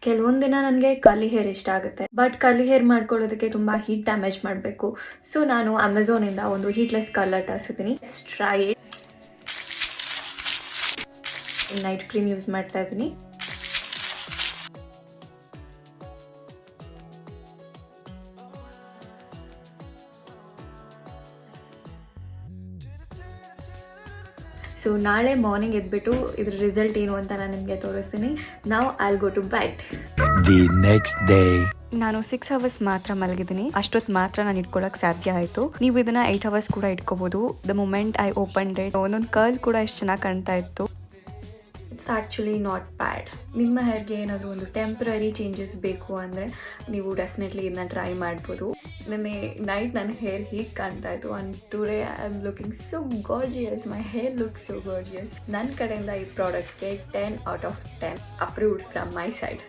ಕೆಲವೊಂದು ದಿನ ನನಗೆ ಕರ್ಲಿ ಹೇರ್ ಇಷ್ಟ ಆಗುತ್ತೆ, ಬಟ್ ಕರ್ಲಿ ಹೇರ್ ಮಾಡ್ಕೊಳ್ಳೋದಕ್ಕೆ ತುಂಬ ಹೀಟ್ ಡ್ಯಾಮೇಜ್ ಮಾಡಬೇಕು. ಸೊ ನಾನು ಅಮೆಝಾನಿಂದ ಒಂದು ಹೀಟ್ಲೆಸ್ ಕರ್ಲರ್ ತರಿಸಿದ್ದೀನಿ. Try it. Night cream use ಮಾಡ್ತಾ ಇದ್ದೀನಿ. ಸೊ ನಾಳೆ ಮಾರ್ನಿಂಗ್ ಎದ್ಬಿಟ್ಟು ಇದ್ರ ರಿಸಲ್ಟ್ ಏನು ಅಂತ ನಾನು ನಿಮಗೆ ತೋರಿಸ್ತೀನಿ. ನಾವು I'll go to bed. The next day. ನಾನು 6 ಅವರ್ಸ್ ಮಾತ್ರ ಮಲಗಿದ್ದೀನಿ. ಅಷ್ಟೊತ್ತು ಮಾತ್ರ ನಾನು ಇಟ್ಕೊಳ್ಳೋಕೆ ಸಾಧ್ಯ ಆಯಿತು. ನೀವು ಇದನ್ನ 8 ಅವರ್ಸ್ ಕೂಡ ಇಟ್ಕೋಬಹುದು. The moment I open it, ಒಂದೊಂದು ಕರ್ಲ್ ಕೂಡ ಎಷ್ಟು ಚೆನ್ನಾಗಿ ಕಾಣ್ತಾ ಇತ್ತು. It's actually not bad. ನಿಮ್ಮ ಹೇರ್ಗೆ ಏನಾದರೂ ಒಂದು ಟೆಂಪ್ರರಿ ಚೇಂಜಸ್ ಬೇಕು ಅಂದರೆ ನೀವು ಡೆಫಿನೆಟ್ಲಿ ಇದನ್ನ ಟ್ರೈ ಮಾಡ್ಬೋದು. ನೆನ್ನೆ ನೈಟ್ ನನ್ನ ಹೇರ್ ಹೀಟ್ ಕಾಣ್ತಾ ಇತ್ತು. And today I am looking so gorgeous. My hair look so gorgeous. ನನ್ನ ಕಡೆಯಿಂದ ಈ ಪ್ರಾಡಕ್ಟ್ಗೆ 10 out of 10 approved from my side.